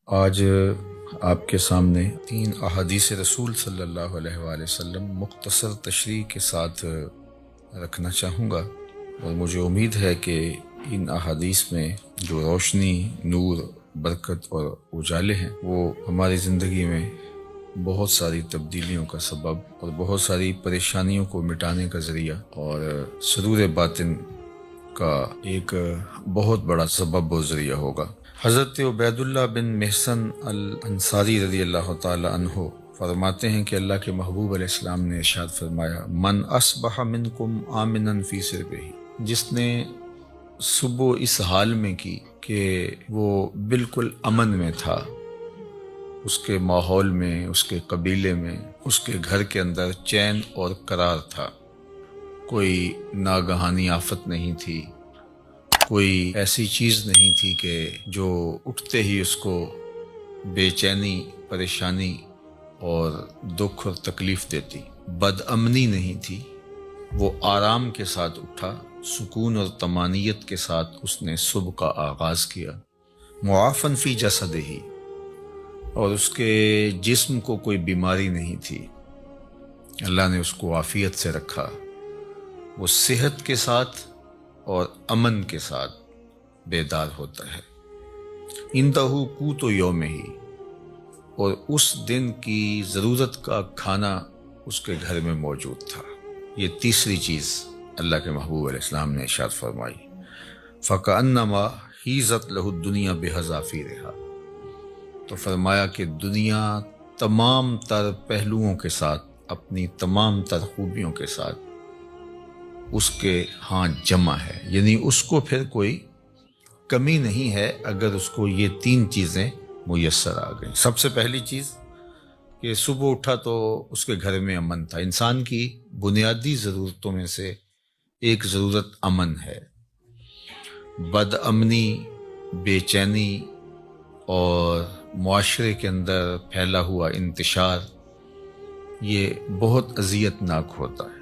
آج آپ کے سامنے 3 احادیث رسول صلی اللہ علیہ وآلہ وسلم مختصر تشریح کے ساتھ رکھنا چاہوں گا، اور مجھے امید ہے کہ ان احادیث میں جو روشنی، نور، برکت اور اجالے ہیں وہ ہماری زندگی میں بہت ساری تبدیلیوں کا سبب اور بہت ساری پریشانیوں کو مٹانے کا ذریعہ اور سرور باطن کا ایک بہت بڑا سبب و ذریعہ ہوگا۔ حضرت عبید اللہ بن محسن الانصاری رضی اللہ تعالی عنہ فرماتے ہیں کہ اللہ کے محبوب علیہ السلام نے ارشاد فرمایا، من اصبح منکم آمنا فی سربہ، جس نے صبح اس حال میں کی کہ وہ بالکل امن میں تھا، اس کے ماحول میں، اس کے قبیلے میں، اس کے گھر کے اندر چین اور قرار تھا، کوئی ناگہانی آفت نہیں تھی، کوئی ایسی چیز نہیں تھی کہ جو اٹھتے ہی اس کو بے چینی، پریشانی اور دکھ اور تکلیف دیتی، بد امنی نہیں تھی، وہ آرام کے ساتھ اٹھا، سکون اور طمانینت کے ساتھ اس نے صبح کا آغاز کیا، معافن فی جسدہ، اور اس کے جسم کو کوئی بیماری نہیں تھی، اللہ نے اس کو عافیت سے رکھا، وہ صحت کے ساتھ اور امن کے ساتھ بیدار ہوتا ہے، اندہو قوت یوم ہی، اور اس دن کی ضرورت کا کھانا اس کے گھر میں موجود تھا۔ یہ تیسری چیز اللہ کے محبوب علیہ السلام نے ارشاد فرمائی، فَكَأَنَّمَا حِیزَتْ لَهُ الدُّنْيَا بِحَذَافِیرِہَا، تو فرمایا کہ دنیا تمام تر پہلوؤں کے ساتھ، اپنی تمام تر خوبیوں کے ساتھ اس کے ہاں جمع ہے، یعنی اس کو پھر کوئی کمی نہیں ہے اگر اس کو یہ 3 چیزیں میسر آ گئیں۔ سب سے پہلی چیز کہ صبح اٹھا تو اس کے گھر میں امن تھا۔ انسان کی بنیادی ضرورتوں میں سے ایک ضرورت امن ہے۔ بد امنی، بے چینی اور معاشرے کے اندر پھیلا ہوا انتشار، یہ بہت اذیت ناک ہوتا ہے،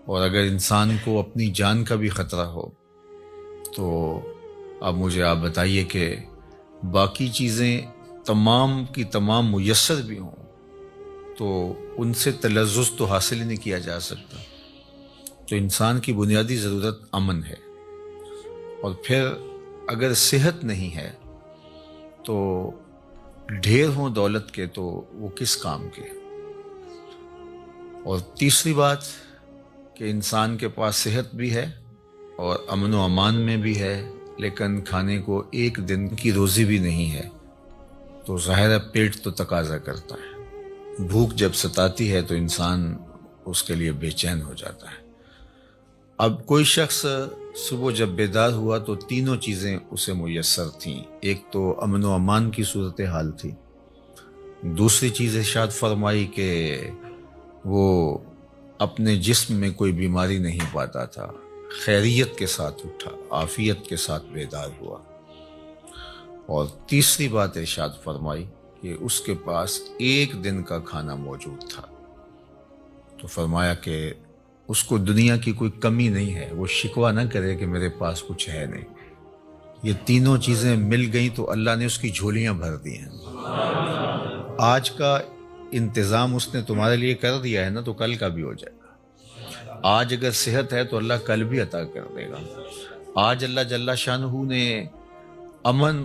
اور اگر انسان کو اپنی جان کا بھی خطرہ ہو تو اب مجھے آپ بتائیے کہ باقی چیزیں تمام کی تمام میسر بھی ہوں تو ان سے تلذذ تو حاصل ہی نہیں کیا جا سکتا۔ تو انسان کی بنیادی ضرورت امن ہے، اور پھر اگر صحت نہیں ہے تو ڈھیر ہوں دولت کے تو وہ کس کام کے۔ اور تیسری بات کہ انسان کے پاس صحت بھی ہے اور امن و امان میں بھی ہے، لیکن کھانے کو ایک دن کی روزی بھی نہیں ہے، تو ظاہر ہے پیٹ تو تقاضا کرتا ہے، بھوک جب ستاتی ہے تو انسان اس کے لیے بے چین ہو جاتا ہے۔ اب کوئی شخص صبح جب بیدار ہوا تو تینوں چیزیں اسے میسر تھیں، ایک تو امن و امان کی صورتحال تھی، دوسری چیز ارشاد فرمائی کہ وہ اپنے جسم میں کوئی بیماری نہیں پاتا تھا، خیریت کے ساتھ اٹھا، عافیت کے ساتھ بیدار ہوا، اور تیسری بات ارشاد فرمائی کہ اس کے پاس ایک دن کا کھانا موجود تھا۔ تو فرمایا کہ اس کو دنیا کی کوئی کمی نہیں ہے، وہ شکوہ نہ کرے کہ میرے پاس کچھ ہے نہیں۔ یہ تینوں چیزیں مل گئیں تو اللہ نے اس کی جھولیاں بھر دی ہیں۔ آج کا انتظام اس نے تمہارے لیے کر دیا ہے نا، تو کل کا بھی ہو جائے گا۔ آج اگر صحت ہے تو اللہ کل بھی عطا کر دے گا۔ آج اللہ جل شانہ نے امن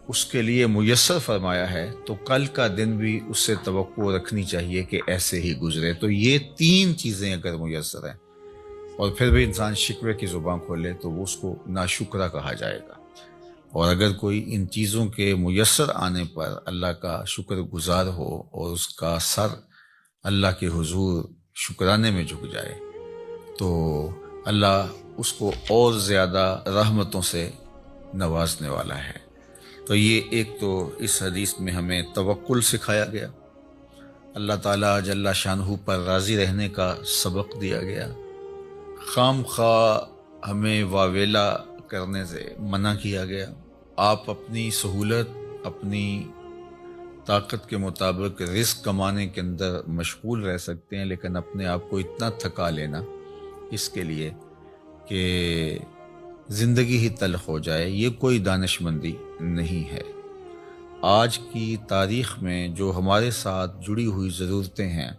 اس کے لیے میسر فرمایا ہے تو کل کا دن بھی اس سے توقع رکھنی چاہیے کہ ایسے ہی گزرے۔ تو یہ 3 چیزیں اگر میسر ہیں اور پھر بھی انسان شکوے کی زبان کھولے تو وہ اس کو ناشکرہ کہا جائے گا، اور اگر کوئی ان چیزوں کے میسر آنے پر اللہ کا شکر گزار ہو اور اس کا سر اللہ کے حضور شکرانے میں جھک جائے تو اللہ اس کو اور زیادہ رحمتوں سے نوازنے والا ہے۔ تو یہ ایک تو اس حدیث میں ہمیں توکل سکھایا گیا، اللہ تعالیٰ جل شانہ پر راضی رہنے کا سبق دیا گیا، خام خواہ ہمیں واویلا کرنے سے منع کیا گیا۔ آپ اپنی سہولت، اپنی طاقت کے مطابق رزق کمانے کے اندر مشغول رہ سکتے ہیں، لیکن اپنے آپ کو اتنا تھکا لینا اس کے لیے کہ زندگی ہی تلخ ہو جائے، یہ کوئی دانش مندی نہیں ہے۔ آج کی تاریخ میں جو ہمارے ساتھ جڑی ہوئی ضرورتیں ہیں،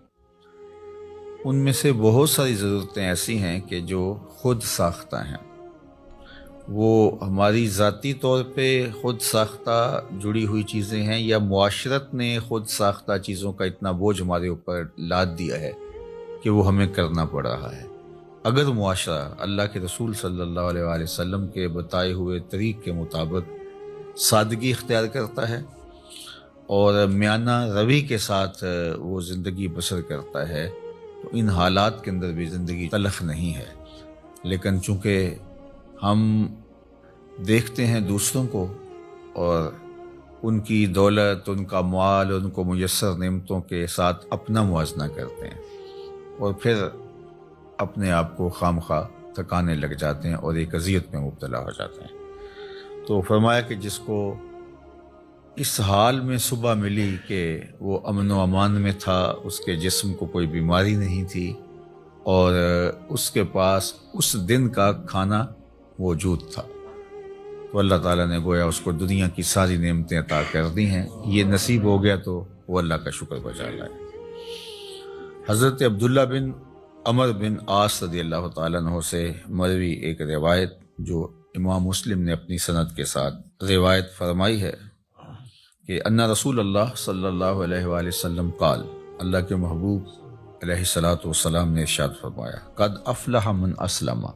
ان میں سے بہت ساری ضرورتیں ایسی ہیں کہ جو خود ساختہ ہیں۔ وہ ہماری ذاتی طور پہ خود ساختہ جڑی ہوئی چیزیں ہیں، یا معاشرت نے خود ساختہ چیزوں کا اتنا بوجھ ہمارے اوپر لاد دیا ہے کہ وہ ہمیں کرنا پڑ رہا ہے۔ اگر معاشرہ اللہ کے رسول صلی اللہ علیہ وآلہ وسلم کے بتائے ہوئے طریق کے مطابق سادگی اختیار کرتا ہے اور میانہ روی کے ساتھ وہ زندگی بسر کرتا ہے، تو ان حالات کے اندر بھی زندگی تلخ نہیں ہے۔ لیکن چونکہ ہم دیکھتے ہیں دوسروں کو اور ان کی دولت، ان کا مال، ان کو میسر نعمتوں کے ساتھ اپنا موازنہ کرتے ہیں، اور پھر اپنے آپ کو خامخواہ تھکانے لگ جاتے ہیں اور ایک اذیت میں مبتلا ہو جاتے ہیں۔ تو فرمایا کہ جس کو اس حال میں صبح ملی کہ وہ امن و امان میں تھا، اس کے جسم کو کوئی بیماری نہیں تھی، اور اس کے پاس اس دن کا کھانا موجود تھا، تو اللہ تعالیٰ نے گویا اس کو دنیا کی ساری نعمتیں عطا کر دی ہیں۔ یہ نصیب ہو گیا تو وہ اللہ کا شکر بجا لائے۔ حضرت عبداللہ بن عمر بن عاص رضی اللہ تعالیٰ عنہ سے مروی ایک روایت جو امام مسلم نے اپنی سند کے ساتھ روایت فرمائی ہے کہ ان رسول اللہ صلی اللہ علیہ وآلہ وسلم قال، اللہ کے محبوب علیہ الصلاۃ والسلام نے ارشاد فرمایا، قد افلح من اسلم،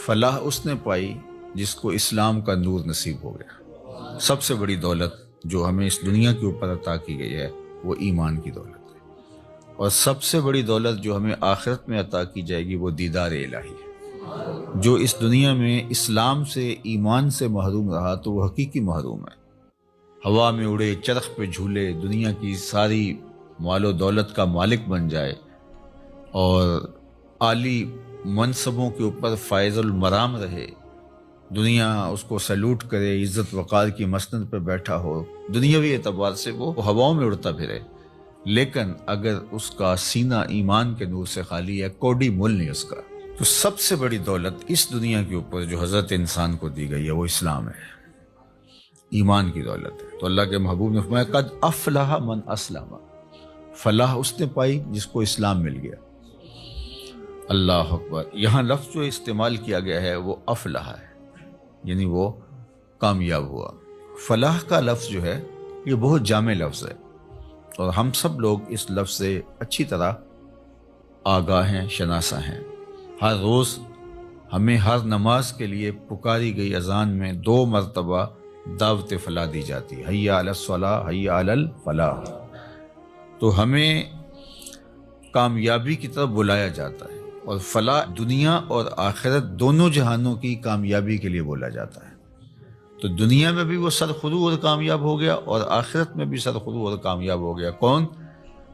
فلاح اس نے پائی جس کو اسلام کا نور نصیب ہو گیا۔ سب سے بڑی دولت جو ہمیں اس دنیا کے اوپر عطا کی گئی ہے وہ ایمان کی دولت ہے، اور سب سے بڑی دولت جو ہمیں آخرت میں عطا کی جائے گی وہ دیدار الہی ہے۔ جو اس دنیا میں اسلام سے، ایمان سے محروم رہا تو وہ حقیقی محروم ہے۔ ہوا میں اڑے، چرخ پہ جھولے، دنیا کی ساری مال و دولت کا مالک بن جائے اور عالی منصبوں کے اوپر فائز المرام رہے، دنیا اس کو سیلوٹ کرے، عزت وقار کی مسند پہ بیٹھا ہو، دنیاوی اعتبار سے وہ ہواؤں میں اڑتا پھرے، لیکن اگر اس کا سینہ ایمان کے نور سے خالی ہے، کوڑی مول نہیں اس کا، تو سب سے بڑی دولت اس دنیا کے اوپر جو حضرت انسان کو دی گئی ہے وہ اسلام ہے، ایمان کی دولت ہے۔ تو اللہ کے محبوب نے فرمایا قد افلح من اسلم، فلاح اس نے پائی جس کو اسلام مل گیا۔ اللہ اکبر۔ یہاں لفظ جو استعمال کیا گیا ہے وہ افلح ہے، یعنی وہ کامیاب ہوا۔ فلاح کا لفظ جو ہے یہ بہت جامع لفظ ہے، اور ہم سب لوگ اس لفظ سے اچھی طرح آگاہ ہیں، شناسا ہیں۔ ہر روز ہمیں ہر نماز کے لیے پکاری گئی اذان میں 2 مرتبہ دعوت فلاح دی جاتی ہے، حی علی الصلاۃ، حی علی الفلاح۔ تو ہمیں کامیابی کی طرف بلایا جاتا ہے، اور فلاح دنیا اور آخرت دونوں جہانوں کی کامیابی کے لیے بولا جاتا ہے۔ تو دنیا میں بھی وہ سرخرو اور کامیاب ہو گیا، اور آخرت میں بھی سرخرو اور کامیاب ہو گیا۔ کون؟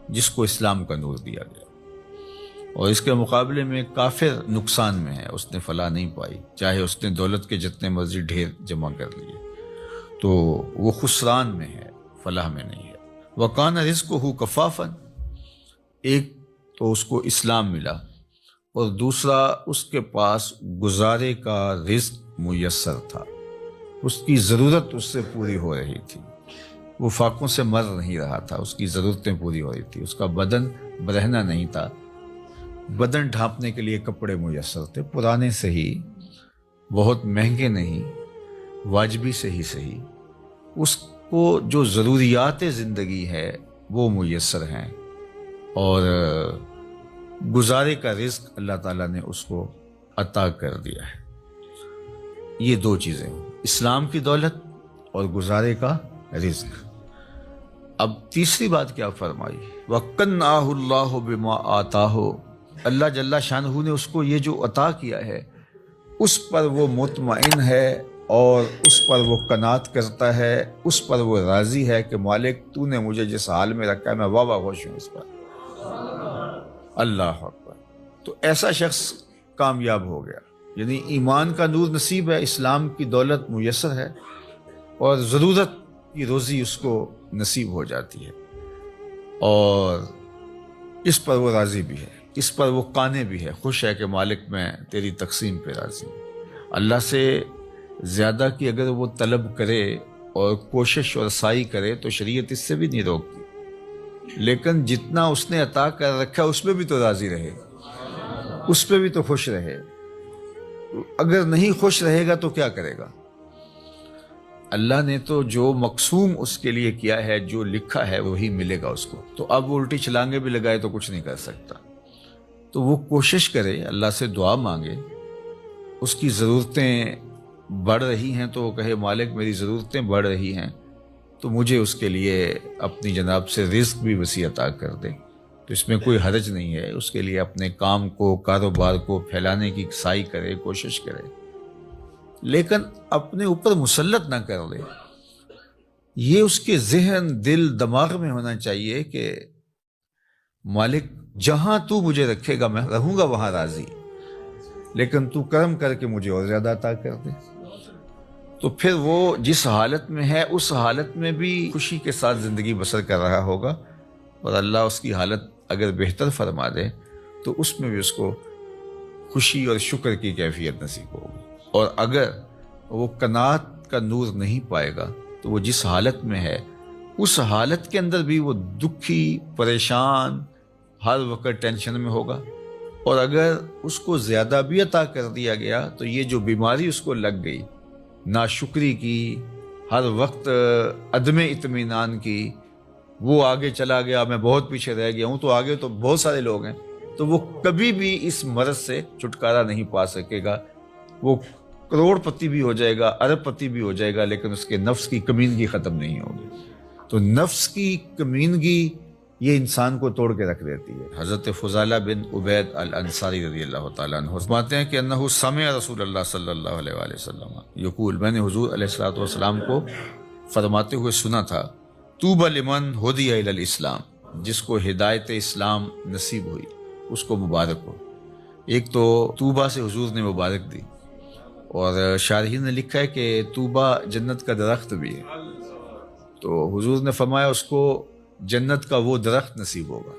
جس کو اسلام کا نور دیا گیا۔ اور اس کے مقابلے میں کافر نقصان میں ہے، اس نے فلاح نہیں پائی، چاہے اس نے دولت کے جتنے مرضی ڈھیر جمع کر لیے، تو وہ خسران میں ہے، فلاح میں نہیں ہے۔ وَقَانَ رِزْقُهُ كَفَافًا، ایک تو اس کو اسلام ملا، اور دوسرا اس کے پاس گزارے کا رزق میسر تھا، اس کی ضرورت اس سے پوری ہو رہی تھی، وہ فاقوں سے مر نہیں رہا تھا، اس کی ضرورتیں پوری ہو رہی تھی، اس کا بدن برہنہ نہیں تھا، بدن ڈھانپنے کے لیے کپڑے میسر تھے، پرانے سے ہی، بہت مہنگے نہیں، واجبی سے ہی صحیح، اس کو جو ضروریات زندگی ہے وہ میسر ہیں، اور گزارے کا رزق اللہ تعالیٰ نے اس کو عطا کر دیا ہے۔ یہ 2 چیزیں، اسلام کی دولت اور گزارے کا رزق۔ اب تیسری بات کیا فرمائی؟ وَقَنَّعَهُ اللَّهُ بِمَا آتَاهُ، اللہ جل شانہ نے اس کو یہ جو عطا کیا ہے اس پر وہ مطمئن ہے، اور اس پر وہ قناعت کرتا ہے، اس پر وہ راضی ہے کہ مالک تو نے مجھے جس حال میں رکھا ہے میں واہ خوش ہوں اس پر۔ اللہ اکبر۔ تو ایسا شخص کامیاب ہو گیا، یعنی ایمان کا نور نصیب ہے، اسلام کی دولت میسر ہے، اور ضرورت کی روزی اس کو نصیب ہو جاتی ہے، اور اس پر وہ راضی بھی ہے، اس پر وہ قانع بھی ہے، خوش ہے کہ مالک میں تیری تقسیم پہ راضی ہوں۔ اللہ سے زیادہ کی اگر وہ طلب کرے اور کوشش اور سعی کرے تو شریعت اس سے بھی نہیں روکتی، لیکن جتنا اس نے عطا کر رکھا اس میں بھی تو راضی رہے، اس پہ بھی تو خوش رہے۔ اگر نہیں خوش رہے گا تو کیا کرے گا؟ اللہ نے تو جو مقسوم اس کے لیے کیا ہے، جو لکھا ہے وہی ملے گا اس کو، تو اب وہ الٹی چھلانگیں بھی لگائے تو کچھ نہیں کر سکتا۔ تو وہ کوشش کرے، اللہ سے دعا مانگے، اس کی ضرورتیں بڑھ رہی ہیں تو وہ کہے مالک میری ضرورتیں بڑھ رہی ہیں تو مجھے اس کے لیے اپنی جناب سے رزق بھی وسیع عطا کر دے، تو اس میں کوئی حرج نہیں ہے۔ اس کے لیے اپنے کام کو، کاروبار کو پھیلانے کی سعی کرے، کوشش کرے، لیکن اپنے اوپر مسلط نہ کر لے۔ یہ اس کے ذہن، دل، دماغ میں ہونا چاہیے کہ مالک جہاں تو مجھے رکھے گا میں رہوں گا وہاں راضی، لیکن تو کرم کر کے مجھے اور زیادہ عطا کر دے۔ تو پھر وہ جس حالت میں ہے اس حالت میں بھی خوشی کے ساتھ زندگی بسر کر رہا ہوگا، اور اللہ اس کی حالت اگر بہتر فرما دے تو اس میں بھی اس کو خوشی اور شکر کی کیفیت نصیب ہوگی۔ اور اگر وہ قناعت کا نور نہیں پائے گا تو وہ جس حالت میں ہے اس حالت کے اندر بھی وہ دکھی، پریشان، ہر وقت ٹینشن میں ہوگا۔ اور اگر اس کو زیادہ بھی عطا کر دیا گیا تو یہ جو بیماری اس کو لگ گئی، ناشکری کی، ہر وقت عدم اطمینان کی، وہ آگے چلا گیا، میں بہت پیچھے رہ گیا ہوں، تو آگے تو بہت سارے لوگ ہیں، تو وہ کبھی بھی اس مرض سے چھٹکارا نہیں پا سکے گا۔ وہ کروڑ پتی بھی ہو جائے گا، ارب پتی بھی ہو جائے گا، لیکن اس کے نفس کی کمینگی ختم نہیں ہوگی۔ تو نفس کی کمینگی یہ انسان کو توڑ کے رکھ دیتی ہے۔ حضرت فضالہ بن عبید الانصاری رضی اللہ تعالیٰ عنہ فرماتے ہیں کہ انہ سمع رسول اللہ صلی اللہ علیہ وآلہ وسلم یقول، میں نے حضور علیہ الصلوۃ والسلام کو فرماتے ہوئے سنا تھا، طوبی لمن ہدی الی الاسلام، جس کو ہدایت اسلام نصیب ہوئی اس کو مبارک ہو۔ ایک تو طوبہ سے حضور نے مبارک دی، اور شارحین نے لکھا ہے کہ طوبہ جنت کا درخت بھی ہے، تو حضور نے فرمایا اس کو جنت کا وہ درخت نصیب ہوگا۔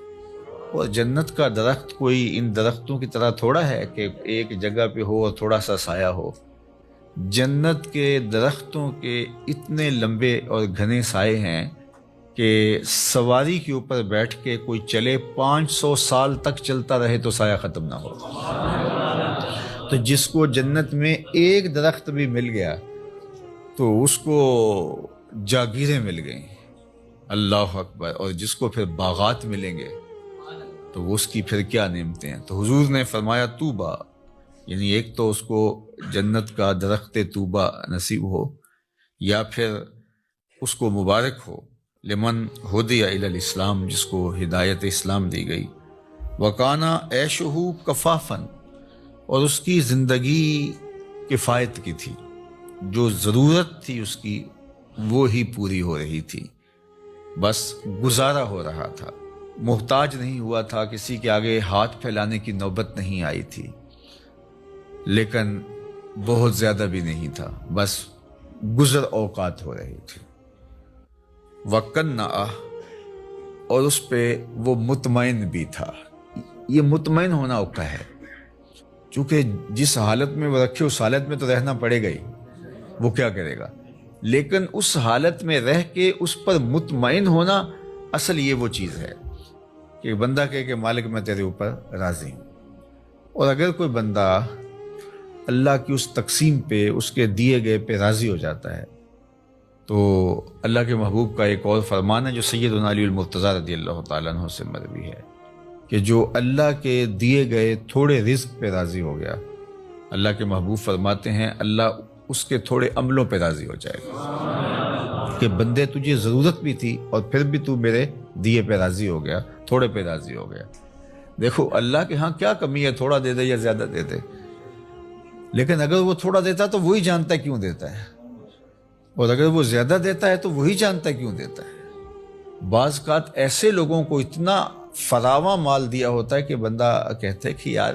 اور جنت کا درخت کوئی ان درختوں کی طرح تھوڑا ہے کہ ایک جگہ پہ ہو اور تھوڑا سا سایہ ہو۔ جنت کے درختوں کے اتنے لمبے اور گھنے سائے ہیں کہ سواری کے اوپر بیٹھ کے کوئی چلے 500 سال تک چلتا رہے تو سایہ ختم نہ ہو۔ تو جس کو جنت میں ایک درخت بھی مل گیا تو اس کو جاگیریں مل گئیں، اللہ اکبر، اور جس کو پھر باغات ملیں گے تو اس کی پھر کیا نعمتیں ہیں۔ تو حضور نے فرمایا طوبہ، یعنی ایک تو اس کو جنت کا درخت طوبہ نصیب ہو، یا پھر اس کو مبارک ہو، لمن ہدی الی الاسلام، جس کو ہدایت اسلام دی گئی، وکانا عیشہ کفافن، اور اس کی زندگی کفایت کی تھی، جو ضرورت تھی اس کی وہ ہی پوری ہو رہی تھی، بس گزارا ہو رہا تھا، محتاج نہیں ہوا تھا، کسی کے آگے ہاتھ پھیلانے کی نوبت نہیں آئی تھی، لیکن بہت زیادہ بھی نہیں تھا، بس گزر اوقات ہو رہی تھی۔ وقنع، اور اس پہ وہ مطمئن بھی تھا۔ یہ مطمئن ہونا اوقع ہے، چونکہ جس حالت میں وہ رکھے اس حالت میں تو رہنا پڑے گا ہی، وہ کیا کرے گا، لیکن اس حالت میں رہ کے اس پر مطمئن ہونا، اصل یہ وہ چیز ہے کہ بندہ کہے کہ مالک میں تیرے اوپر راضی ہوں۔ اور اگر کوئی بندہ اللہ کی اس تقسیم پہ، اس کے دیے گئے پہ راضی ہو جاتا ہے، تو اللہ کے محبوب کا ایک اور فرمان ہے جو سیدنا علی المرتضیٰ رضی اللہ تعالیٰ عنہ سے مروی ہے کہ جو اللہ کے دیے گئے تھوڑے رزق پہ راضی ہو گیا، اللہ کے محبوب فرماتے ہیں اللہ اس کے تھوڑے عملوں پہ راضی ہو جائے گا، کہ بندے تجھے ضرورت بھی تھی اور پھر بھی تو میرے دیے پہ راضی ہو گیا، تھوڑے پہ راضی ہو گیا۔ دیکھو اللہ کے ہاں کیا کمی ہے، تھوڑا دے دے یا زیادہ دے دے، لیکن اگر وہ تھوڑا دیتا تو وہی جانتا ہے کیوں دیتا ہے، اور اگر وہ زیادہ دیتا ہے تو وہی جانتا ہے کیوں دیتا ہے۔ بعض اوقات ایسے لوگوں کو اتنا فراواں مال دیا ہوتا ہے کہ بندہ کہتا ہے کہ یار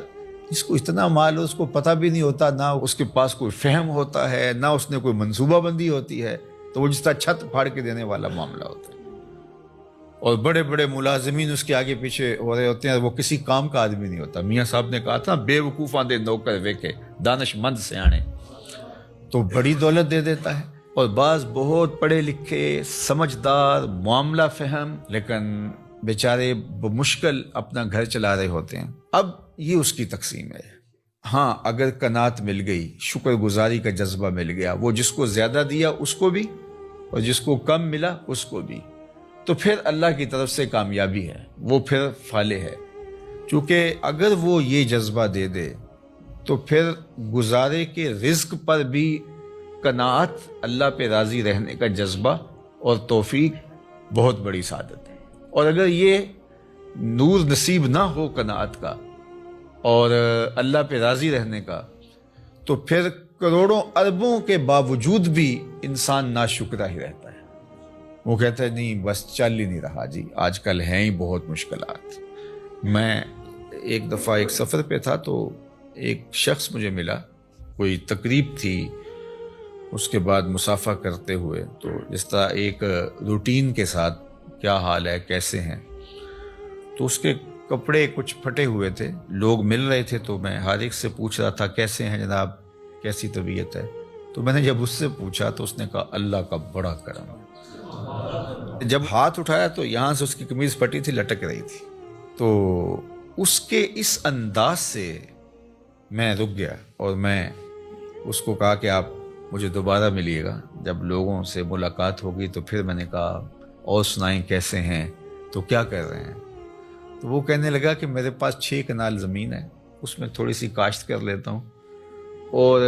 اس کو اتنا مال ہو، اس کو پتہ بھی نہیں ہوتا، نہ اس کے پاس کوئی فہم ہوتا ہے، نہ اس نے کوئی منصوبہ بندی ہوتی ہے، تو وہ جس طرح چھت پھاڑ کے دینے والا معاملہ ہوتا ہے۔ اور بڑے بڑے ملازمین اس کے آگے پیچھے ہو رہے ہوتے ہیں، وہ کسی کام کا آدمی نہیں ہوتا۔ میاں صاحب نے کہا تھا بے وقوفاں دے نوکر ویکے، دانش مند سیانے، تو بڑی دولت دے دیتا ہے، اور بعض بہت پڑھے لکھے سمجھدار معاملہ فہم لیکن بیچارے بمشکل اپنا گھر چلا رہے ہوتے ہیں۔ اب یہ اس کی تقسیم ہے۔ ہاں اگر قناعت مل گئی، شکر گزاری کا جذبہ مل گیا، وہ جس کو زیادہ دیا اس کو بھی اور جس کو کم ملا اس کو بھی، تو پھر اللہ کی طرف سے کامیابی ہے، وہ پھر فالح ہے۔ چونکہ اگر وہ یہ جذبہ دے دے تو پھر گزارے کے رزق پر بھی قناعت، اللہ پہ راضی رہنے کا جذبہ اور توفیق بہت بڑی سعادت ہے۔ اور اگر یہ نور نصیب نہ ہو قناعت کا اور اللہ پہ راضی رہنے کا، تو پھر کروڑوں اربوں کے باوجود بھی انسان ناشکرہ ہی رہتا ہے۔ وہ کہتا ہے نہیں بس چل ہی نہیں رہا جی، آج کل ہیں ہی بہت مشکلات۔ میں ایک دفعہ ایک سفر پہ تھا تو ایک شخص مجھے ملا، کوئی تقریب تھی، اس کے بعد مصافحہ کرتے ہوئے تو جس طرح ایک روٹین کے ساتھ کیا حال ہے کیسے ہیں، تو اس کے کپڑے کچھ پھٹے ہوئے تھے، لوگ مل رہے تھے تو میں ہر ایک سے پوچھ رہا تھا کیسے ہیں جناب، کیسی طبیعت ہے۔ تو میں نے جب اس سے پوچھا تو اس نے کہا اللہ کا بڑا کرم ہے۔ جب ہاتھ اٹھایا تو یہاں سے اس کی قمیض پھٹی تھی، لٹک رہی تھی۔ تو اس کے اس انداز سے میں رک گیا اور میں اس کو کہا کہ آپ مجھے دوبارہ ملیے گا، جب لوگوں سے ملاقات ہوگی تو پھر میں نے کہا اور سنائیں کیسے ہیں، تو کیا کر رہے ہیں؟ تو وہ کہنے لگا کہ میرے پاس 6 کنال زمین ہے، اس میں تھوڑی سی کاشت کر لیتا ہوں، اور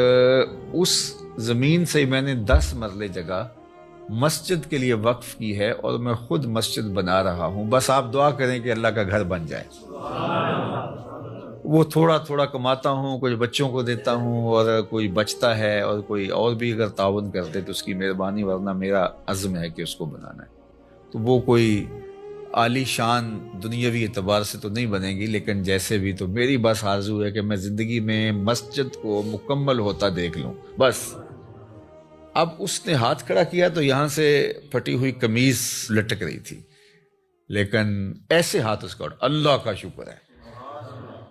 اس زمین سے میں نے 10 مرلے جگہ مسجد کے لیے وقف کی ہے اور میں خود مسجد بنا رہا ہوں، بس آپ دعا کریں کہ اللہ کا گھر بن جائے۔ وہ تھوڑا تھوڑا کماتا ہوں، کچھ بچوں کو دیتا ہوں اور کوئی بچتا ہے، اور کوئی اور بھی اگر تعاون کر دے تو اس کی مہربانی، ورنہ میرا عزم ہے کہ اس کو بنانا ہے۔ تو وہ کوئی عالی شان دنیاوی اعتبار سے تو نہیں بنے گی، لیکن جیسے بھی تو میری بس آرزو ہے کہ میں زندگی میں مسجد کو مکمل ہوتا دیکھ لوں بس۔ اب اس نے ہاتھ کھڑا کیا تو یہاں سے پھٹی ہوئی قمیض لٹک رہی تھی، لیکن ایسے ہاتھ اس کا اٹھا، اللہ کا شکر ہے۔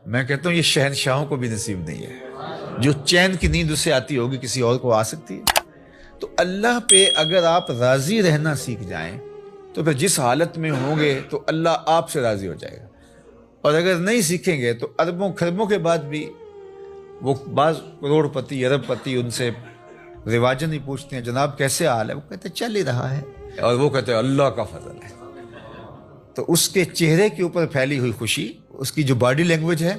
میں کہتا ہوں یہ شہنشاہوں کو بھی نصیب نہیں ہے، جو چین کی نیند اسے آتی ہوگی کسی اور کو آ سکتی ہے۔ تو اللہ پہ اگر آپ راضی رہنا سیکھ جائیں تو پھر جس حالت میں ہوں گے تو اللہ آپ سے راضی ہو جائے گا، اور اگر نہیں سیکھیں گے تو اربوں خربوں کے بعد بھی وہ بعض کروڑ پتی ارب پتی ان سے رواجن ہی پوچھتے ہیں جناب کیسے حال ہے، وہ کہتے ہیں چل ہی رہا ہے، اور وہ کہتے ہیں اللہ کا فضل ہے۔ تو اس کے چہرے کے اوپر پھیلی ہوئی خوشی، اس کی جو باڈی لینگویج ہے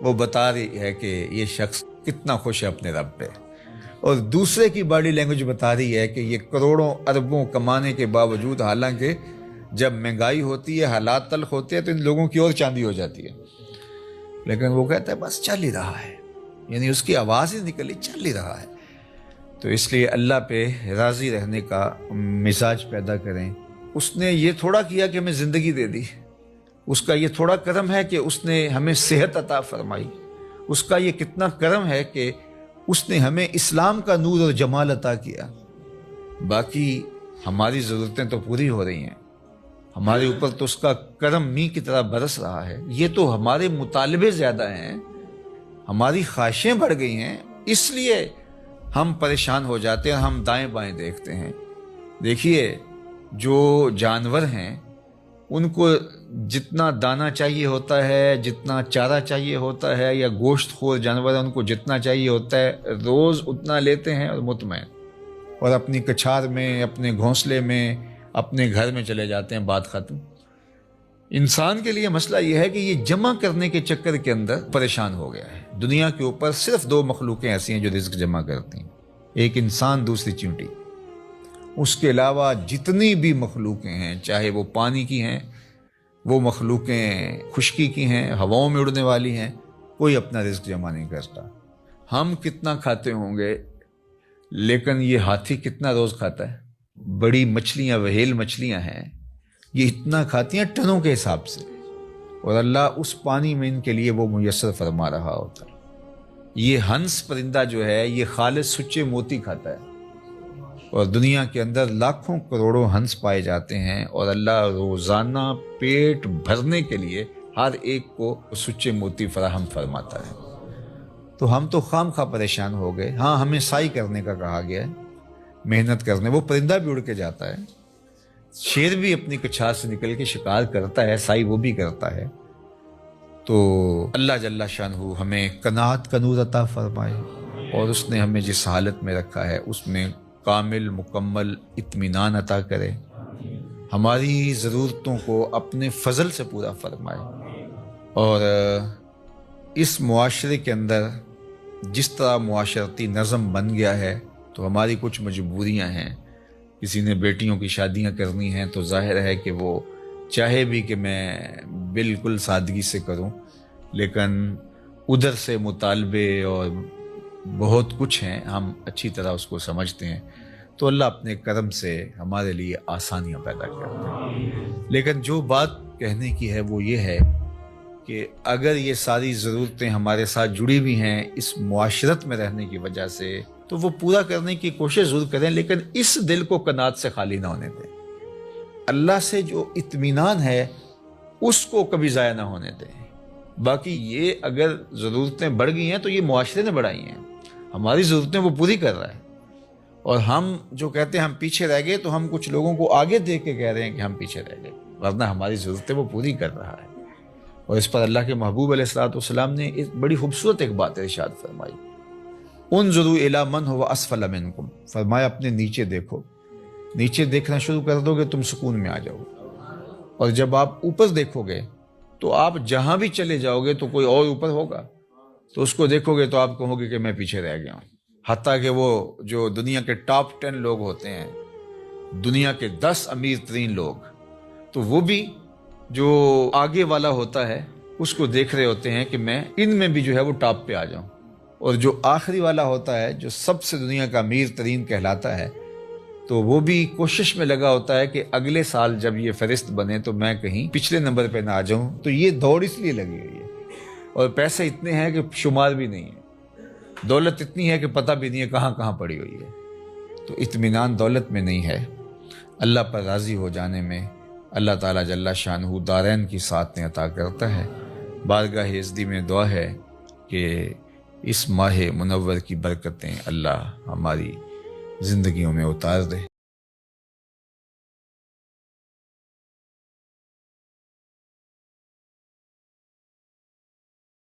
وہ بتا رہی ہے کہ یہ شخص کتنا خوش ہے اپنے رب پہ، اور دوسرے کی باڈی لینگویج بتا رہی ہے کہ یہ کروڑوں اربوں کمانے کے باوجود، حالانکہ جب مہنگائی ہوتی ہے حالات تلخ ہوتے ہیں تو ان لوگوں کی اور چاندی ہو جاتی ہے، لیکن وہ کہتا ہے بس چل ہی رہا ہے، یعنی اس کی آواز ہی نکلی چل ہی رہا ہے۔ تو اس لیے اللہ پہ راضی رہنے کا مزاج پیدا کریں۔ اس نے یہ تھوڑا کیا کہ ہمیں زندگی دے دی، اس کا یہ تھوڑا کرم ہے کہ اس نے ہمیں صحت عطا فرمائی، اس کا یہ کتنا کرم ہے کہ اس نے ہمیں اسلام کا نور اور جمال عطا کیا۔ باقی ہماری ضرورتیں تو پوری ہو رہی ہیں، ہمارے اوپر تو اس کا کرم می کی طرح برس رہا ہے۔ یہ تو ہمارے مطالبے زیادہ ہیں، ہماری خواہشیں بڑھ گئی ہیں، اس لیے ہم پریشان ہو جاتے ہیں، ہم دائیں بائیں دیکھتے ہیں۔ دیکھیے جو جانور ہیں ان کو جتنا دانہ چاہیے ہوتا ہے، جتنا چارہ چاہیے ہوتا ہے، یا گوشت خور جانور ہیں ان کو جتنا چاہیے ہوتا ہے روز اتنا لیتے ہیں اور مطمئن، اور اپنی کچھار میں، اپنے گھونسلے میں، اپنے گھر میں چلے جاتے ہیں، بات ختم۔ انسان کے لیے مسئلہ یہ ہے کہ یہ جمع کرنے کے چکر کے اندر پریشان ہو گیا ہے۔ دنیا کے اوپر صرف 2 مخلوقیں ایسی ہیں جو رزق جمع کرتی ہیں، ایک انسان، دوسری چیونٹی۔ اس کے علاوہ جتنی بھی مخلوقیں ہیں، چاہے وہ پانی کی ہیں، وہ مخلوقیں خشکی کی ہیں، ہواؤں میں اڑنے والی ہیں، کوئی اپنا رزق جمع نہیں کرتا۔ ہم کتنا کھاتے ہوں گے، لیکن یہ ہاتھی کتنا روز کھاتا ہے؟ بڑی مچھلیاں، وہیل مچھلیاں ہیں، یہ اتنا کھاتی ہیں ٹنوں کے حساب سے، اور اللہ اس پانی میں ان کے لیے وہ میسر فرما رہا ہوتا ہے۔ یہ ہنس پرندہ جو ہے یہ خالص سچے موتی کھاتا ہے، اور دنیا کے اندر لاکھوں کروڑوں ہنس پائے جاتے ہیں، اور اللہ روزانہ پیٹ بھرنے کے لیے ہر ایک کو سچے موتی فراہم فرماتا ہے۔ تو ہم تو خام خواہ پریشان ہو گئے۔ ہاں ہمیں سعی کرنے کا کہا گیا ہے، محنت کرنے. وہ پرندہ بھی اڑ کے جاتا ہے, شیر بھی اپنی کچھار سے نکل کے شکار کرتا ہے, سائی وہ بھی کرتا ہے. تو اللہ جل شانہ ہمیں قناعت کا نور عطا فرمائے, اور اس نے ہمیں جس حالت میں رکھا ہے اس میں کامل مکمل اطمینان عطا کرے, ہماری ضرورتوں کو اپنے فضل سے پورا فرمائے. اور اس معاشرے کے اندر جس طرح معاشرتی نظم بن گیا ہے تو ہماری کچھ مجبوریاں ہیں. کسی نے بیٹیوں کی شادیاں کرنی ہیں تو ظاہر ہے کہ وہ چاہے بھی کہ میں بالکل سادگی سے کروں, لیکن ادھر سے مطالبے اور بہت کچھ ہیں, ہم اچھی طرح اس کو سمجھتے ہیں. تو اللہ اپنے کرم سے ہمارے لیے آسانیاں پیدا کرتے ہیں. لیکن جو بات کہنے کی ہے وہ یہ ہے کہ اگر یہ ساری ضرورتیں ہمارے ساتھ جڑی ہوئی ہیں اس معاشرت میں رہنے کی وجہ سے, تو وہ پورا کرنے کی کوشش ضرور کریں, لیکن اس دل کو قناعت سے خالی نہ ہونے دیں. اللہ سے جو اطمینان ہے اس کو کبھی ضائع نہ ہونے دیں. باقی یہ اگر ضرورتیں بڑھ گئی ہیں تو یہ معاشرے نے بڑھائی ہیں, ہماری ضرورتیں وہ پوری کر رہا ہے. اور ہم جو کہتے ہیں ہم پیچھے رہ گئے, تو ہم کچھ لوگوں کو آگے دیکھ کے کہہ رہے ہیں کہ ہم پیچھے رہ گئے, ورنہ ہماری ضرورتیں وہ پوری کر رہا ہے. اور اس پر اللہ کے محبوب علیہ الصلوۃ والسلام نے ایک بڑی خوبصورت ایک بات ارشاد فرمائی, انظروا الی من هو اسفل منکم, فرمایا اپنے نیچے دیکھو. نیچے دیکھنا شروع کر دو گے تم سکون میں آ جاؤ گے, اور جب آپ اوپر دیکھو گے تو آپ جہاں بھی چلے جاؤ گے تو کوئی اور اوپر ہوگا, تو اس کو دیکھو گے تو آپ کہو گے کہ میں پیچھے رہ گیا ہوں. حتیٰ کہ وہ جو دنیا کے ٹاپ 10 لوگ ہوتے ہیں, دنیا کے 10 امیر ترین لوگ, تو وہ بھی جو آگے والا ہوتا ہے اس کو دیکھ رہے ہوتے ہیں کہ میں ان میں بھی جو ہے وہ ٹاپ پہ آ جاؤں. اور جو آخری والا ہوتا ہے جو سب سے دنیا کا امیر ترین کہلاتا ہے, تو وہ بھی کوشش میں لگا ہوتا ہے کہ اگلے سال جب یہ فہرست بنے تو میں کہیں پچھلے نمبر پہ نہ آ جاؤں. تو یہ دوڑ اس لیے لگی ہوئی ہے, اور پیسے اتنے ہیں کہ شمار بھی نہیں ہے, دولت اتنی ہے کہ پتہ بھی نہیں ہے کہاں کہاں پڑی ہوئی ہے. تو اطمینان دولت میں نہیں ہے, اللہ پر راضی ہو جانے میں اللہ تعالیٰ جل شانہ دارین کی سعادتیں عطا کرتا ہے. بارگاہ عزتی میں دعا ہے کہ اس ماہ منور کی برکتیں اللہ ہماری زندگیوں میں اتار دے.